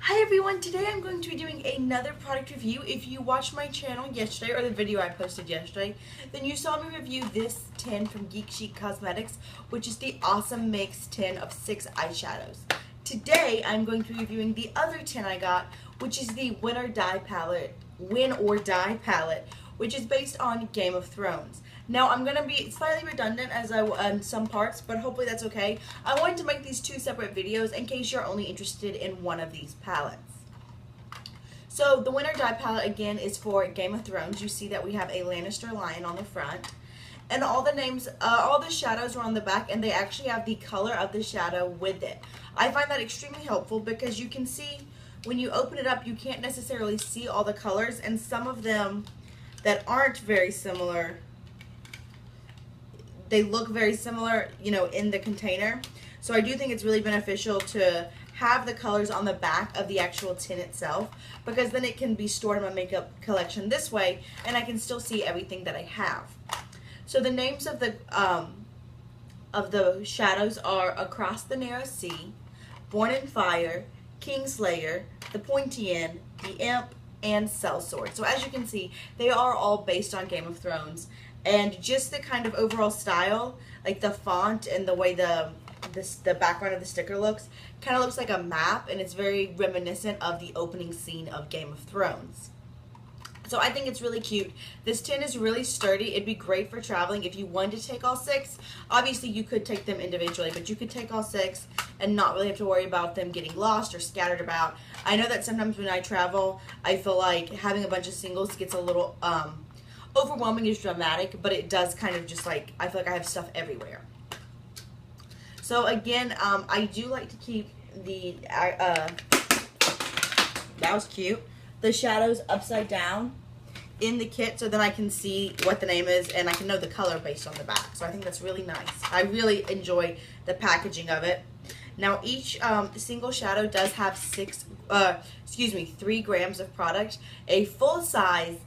Hi everyone, today I'm going to be doing another product review. If you watched my channel yesterday, or the video I posted yesterday, then you saw me review this tin from Geek Chic Cosmetics, which is the Awesome Mix tin of 6 eyeshadows. Today I'm going to be reviewing the other tin I got, which is the Win or Die palette, which is based on Game of Thrones. Now I'm going to be slightly redundant on some parts, but hopefully that's okay. I wanted to make these two separate videos in case you're only interested in one of these palettes. So the Win or Die palette again is for Game of Thrones. You see that we have a Lannister lion on the front. And all the names, all the shadows are on the back, and they actually have the color of the shadow with it. I find that extremely helpful because you can see when you open it up, you can't necessarily see all the colors, and some of them that aren't very similar, they look very similar, you know, in the container. So I do think it's really beneficial to have the colors on the back of the actual tin itself, because then it can be stored in my makeup collection this way, and I can still see everything that I have. So the names of the shadows are Across the Narrow Sea, Born in Fire, Kingslayer, The Pointy End, The Imp, and Sellsword. So as you can see, they are all based on Game of Thrones. And just the kind of overall style, like the font and the way the background of the sticker looks, kind of looks like a map, and it's very reminiscent of the opening scene of Game of Thrones. So I think it's really cute. This tin is really sturdy. It'd be great for traveling if you wanted to take all 6. Obviously you could take them individually, but you could take all 6 and not really have to worry about them getting lost or scattered about. I know that sometimes when I travel, I feel like having a bunch of singles gets a little overwhelming is dramatic, but it does kind of just like, I feel like I have stuff everywhere. So again, I do like to keep the, that was cute, the shadows upside down in the kit, so then I can see what the name is and I can know the color based on the back. So I think that's really nice. I really enjoy the packaging of it. Now each single shadow does have 3 grams of product. A full size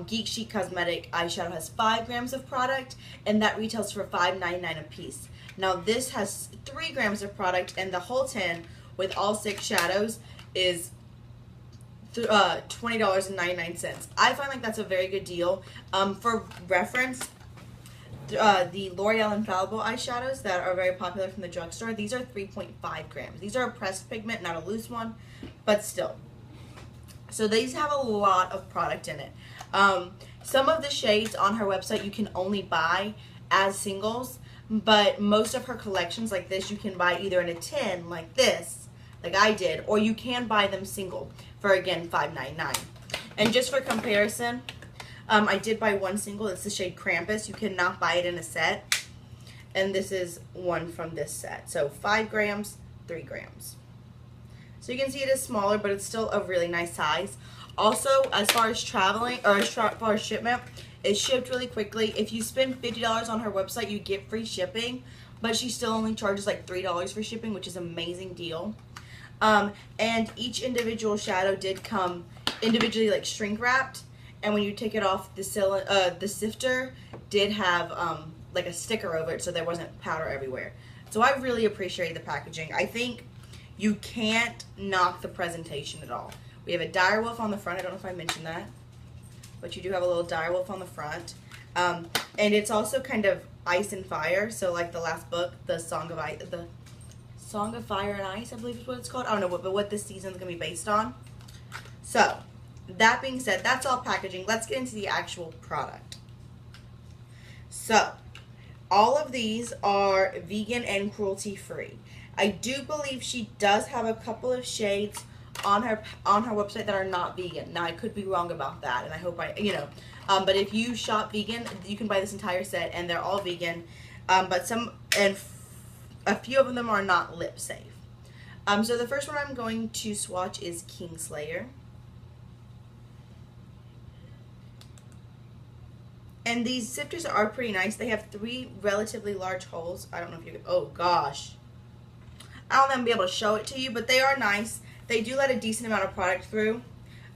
Geek Chic Cosmetic eyeshadow has 5 grams of product, and that retails for $5.99 a piece. Now this has 3 grams of product, and the whole tin with all 6 shadows is $20.99. I find like that's a very good deal. For reference, the L'Oreal Infallible eyeshadows that are very popular from the drugstore, these are 3.5 grams. These are a pressed pigment, not a loose one, but still. So these have a lot of product in it. Some of the shades on her website you can only buy as singles, but most of her collections like this you can buy either in a tin like this, like I did, or you can buy them single for, again, $5.99. And just for comparison, I did buy one single. It's the shade Krampus. You cannot buy it in a set, and this is one from this set. So 5 grams, 3 grams. So you can see it is smaller, but it's still a really nice size. Also, as far as traveling, or as far as shipment, it's shipped really quickly. If you spend $50 on her website, you get free shipping, but she still only charges like $3 for shipping, which is an amazing deal. And each individual shadow did come individually like shrink wrapped, and when you take it off, the sifter did have like a sticker over it, so there wasn't powder everywhere. So I really appreciate the packaging. I think you can't knock the presentation at all. We have a direwolf on the front. I don't know if I mentioned that, but you do have a little direwolf on the front. And it's also kind of ice and fire. So like the last book, the Song of Fire and Ice, I believe is what it's called. I don't know what this season is going to be based on. So that being said, that's all packaging. Let's get into the actual product. So all of these are vegan and cruelty free. I do believe she does have a couple of shades on her website that are not vegan. Now I could be wrong about that, and I hope but if you shop vegan, you can buy this entire set, and they're all vegan. But a few of them are not lip safe. So the first one I'm going to swatch is Kingslayer. And these sifters are pretty nice. They have 3 relatively large holes. I don't know if you can, oh gosh. I don't know if I'm going to be able to show it to you, but they are nice. They do let a decent amount of product through.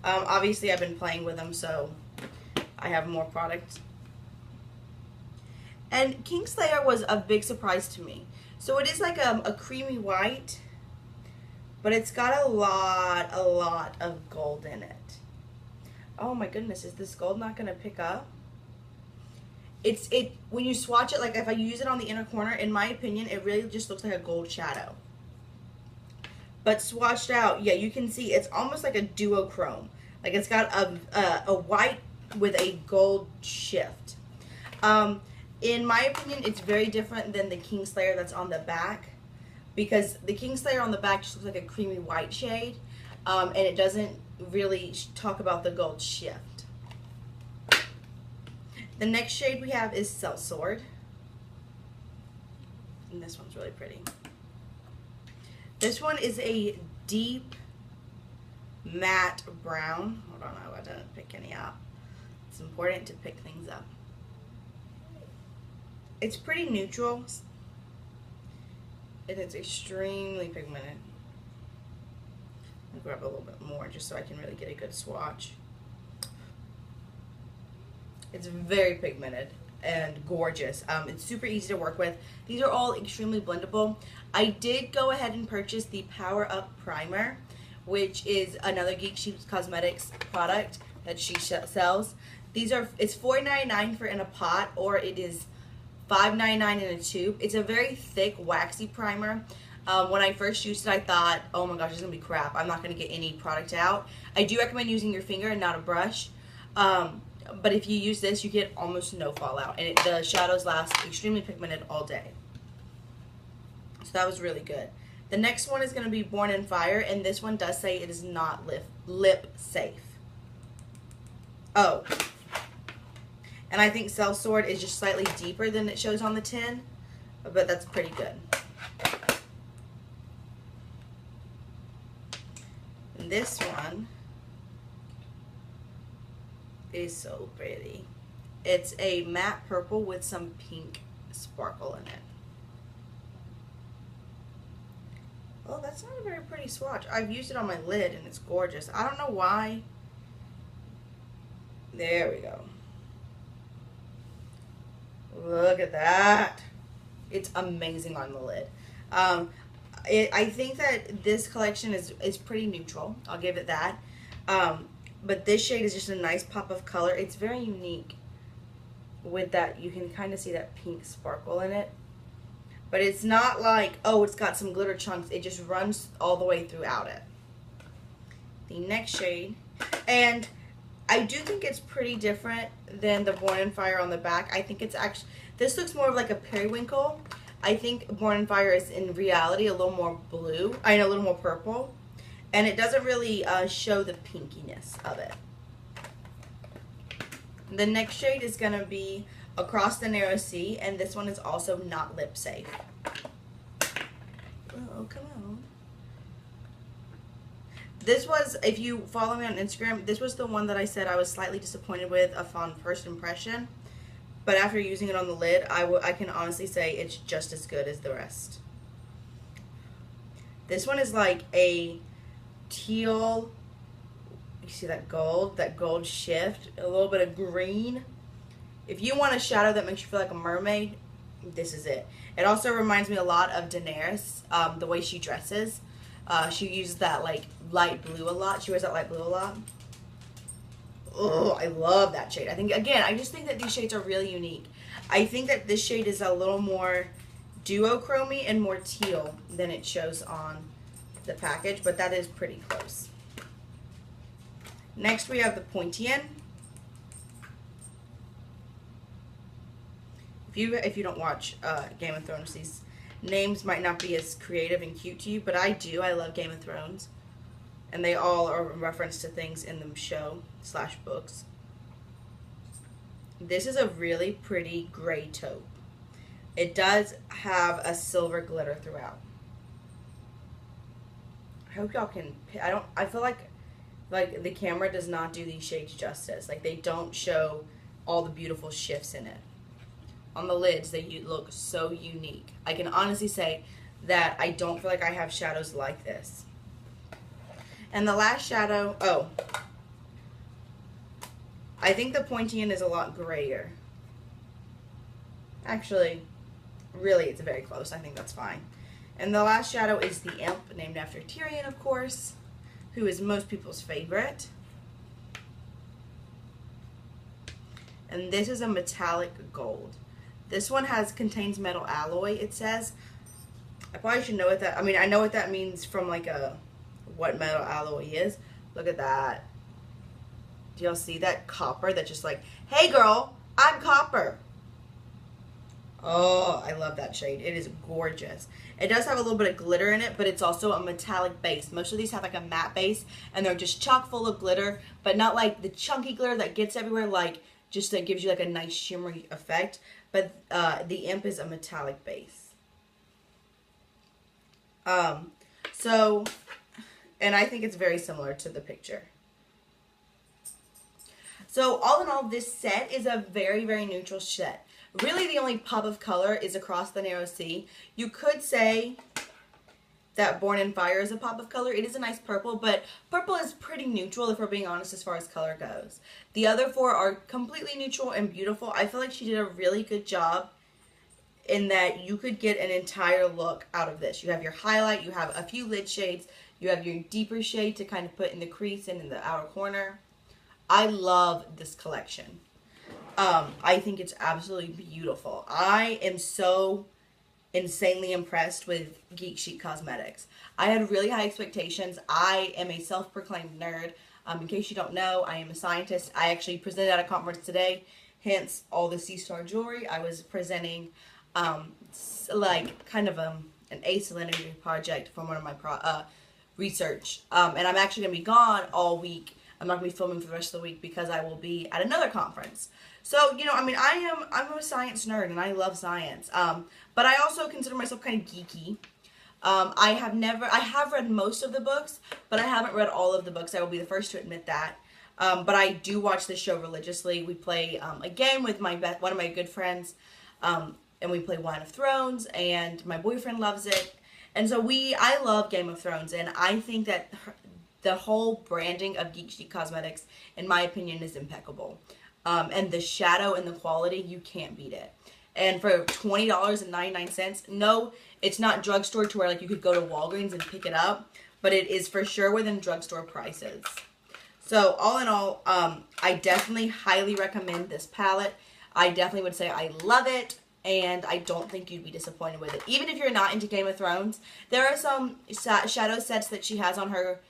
Obviously, I've been playing with them, so I have more product. And Kingslayer was a big surprise to me. So it is like a creamy white, but it's got a lot of gold in it. Oh my goodness, is this gold not going to pick up? When you swatch it, like if I use it on the inner corner, in my opinion, it really just looks like a gold shadow. But swatched out, yeah, you can see it's almost like a duochrome. Like it's got a white with a gold shift. In my opinion, it's very different than the Kingslayer that's on the back, because the Kingslayer on the back just looks like a creamy white shade, and it doesn't really talk about the gold shift. The next shade we have is Sellsword, and this one's really pretty. This one is a deep matte brown. Hold on, I didn't pick any up. It's important to pick things up. It's pretty neutral, and it's extremely pigmented. I'll grab a little bit more just so I can really get a good swatch. It's very pigmented and gorgeous. It's super easy to work with. These are all extremely blendable. I did go ahead and purchase the Power Up Primer, which is another Geek Chic Cosmetics product that she sells. It's $4.99 for in a pot, or it is $5.99 in a tube. It's a very thick, waxy primer. When I first used it, I thought, oh my gosh, this is gonna be crap. I'm not gonna get any product out. I do recommend using your finger and not a brush. But if you use this, you get almost no fallout, and the shadows last extremely pigmented all day. So that was really good. The next one is going to be Born in Fire, and this one does say it is not lip safe. Oh. And I think Sellsword is just slightly deeper than it shows on the tin, but that's pretty good. And this one is so pretty. It's a matte purple with some pink sparkle in it. Oh, that's not a very pretty swatch. I've used it on my lid and it's gorgeous. I don't know why. There we go. Look at that. It's amazing on the lid. I think that this collection is pretty neutral. I'll give it that. But this shade is just a nice pop of color. It's very unique with that. You can kind of see that pink sparkle in it. But it's not like, oh, it's got some glitter chunks. It just runs all the way throughout it. The next shade. And I do think it's pretty different than the Born in Fire on the back. I think it's actually, this looks more of like a periwinkle. I think Born in Fire is in reality a little more blue. I know, a little more purple. And it doesn't really show the pinkiness of it. The next shade is going to be Across the Narrow Sea, and this one is also not lip safe. Oh, come on. This was, if you follow me on Instagram, this was the one that I said I was slightly disappointed with upon first impression. But after using it on the lid, I can honestly say it's just as good as the rest. This one is like a teal, you see that gold shift, a little bit of green. If you want a shadow that makes you feel like a mermaid, this is it. It also reminds me a lot of Daenerys, the way she dresses. She uses that like light blue a lot. She wears that light blue a lot. Oh, I love that shade. I think, again, I just think that these shades are really unique. I think that this shade is a little more duochromy and more teal than it shows on the package, but that is pretty close. Next we have the Pointillien. If you don't watch Game of Thrones, these names might not be as creative and cute to you, but I do. I love Game of Thrones, and they all are a reference to things in the show / books. This is a really pretty gray taupe. It does have a silver glitter throughout. I hope y'all can. I feel like the camera does not do these shades justice. Like, they don't show all the beautiful shifts in it. On the lids, they look so unique. I can honestly say that I don't feel like I have shadows like this. And the last shadow, oh, I think the Pointillien is a lot grayer. Actually, really, it's very close. I think that's fine. And the last shadow is the Imp, named after Tyrion, of course, who is most people's favorite. And this is a metallic gold. This one contains metal alloy, it says. I probably should know what that, I mean, I know what that means from like what metal alloy is. Look at that. Do y'all see that copper? That's just like, hey girl, I'm copper. Oh, I love that shade. It is gorgeous. It does have a little bit of glitter in it, but it's also a metallic base. Most of these have like a matte base, and they're just chock full of glitter, but not like the chunky glitter that gets everywhere, like just that gives you like a nice shimmery effect. But the Imp is a metallic base. So, and I think it's very similar to the picture. So all in all, this set is a very, very neutral set. Really, the only pop of color is Across the Narrow Sea. You could say that Born in Fire is a pop of color. It is a nice purple, but purple is pretty neutral if we're being honest as far as color goes. The other four are completely neutral and beautiful. I feel like she did a really good job in that you could get an entire look out of this. You have your highlight, you have a few lid shades, you have your deeper shade to kind of put in the crease and in the outer corner. I love this collection. I think it's absolutely beautiful. I am so insanely impressed with Geek Chic Cosmetics. I had really high expectations. I am a self-proclaimed nerd. In case you don't know, I am a scientist. I actually presented at a conference today, hence all the C-Star jewelry. I was presenting like kind of an asalinity project from one of my research. And I'm actually going to be gone all week. I'm not going to be filming for the rest of the week because I will be at another conference. So, you know, I mean, I'm a science nerd and I love science. But I also consider myself kind of geeky. I have read most of the books, but I haven't read all of the books. I will be the first to admit that. But I do watch this show religiously. We play a game with one of my good friends, and we play Wine of Thrones, and my boyfriend loves it. And so I love Game of Thrones, and I think that the whole branding of Geek Chic Cosmetics, in my opinion, is impeccable. And the shadow and the quality, you can't beat it. And for $20.99, no, it's not drugstore to where like you could go to Walgreens and pick it up, but it is for sure within drugstore prices. So all in all, I definitely highly recommend this palette. I definitely would say I love it, and I don't think you'd be disappointed with it. Even if you're not into Game of Thrones, there are some shadow sets that she has on her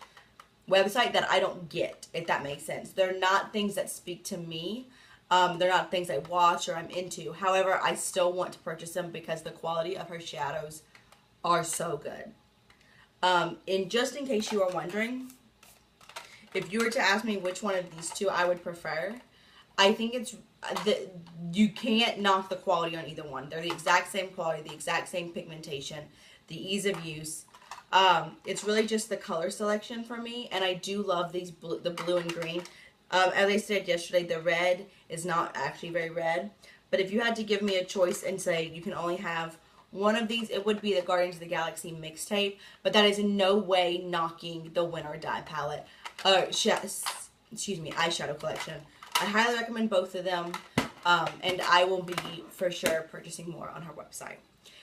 website that I don't get, if that makes sense. They're not things that speak to me. They're not things I watch or I'm into. However, I still want to purchase them because the quality of her shadows are so good. And just in case you are wondering, if you were to ask me which one of these two I would prefer, I think it's you can't knock the quality on either one. They're the exact same quality, the exact same pigmentation, the ease of use. It's really just the color selection for me, and I do love the blue and green. As I said yesterday, the red is not actually very red, but if you had to give me a choice and say you can only have one of these, it would be the Guardians of the Galaxy mixtape, but that is in no way knocking the Win or Die palette, eyeshadow collection. I highly recommend both of them, and I will be for sure purchasing more on her website.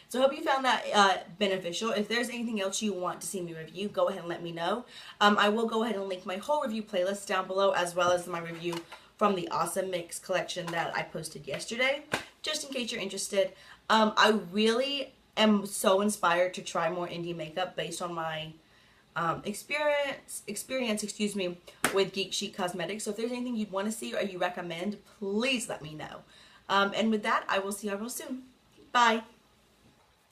So I hope you found that beneficial. If there's anything else you want to see me review, go ahead and let me know. I will go ahead and link my whole review playlist down below, as well as my review from the Awesome Mix collection that I posted yesterday, just in case you're interested. I really am so inspired to try more indie makeup based on my experience with Geek Chic Cosmetics. So if there's anything you'd want to see or you recommend, please let me know. And with that, I will see you all real soon. Bye.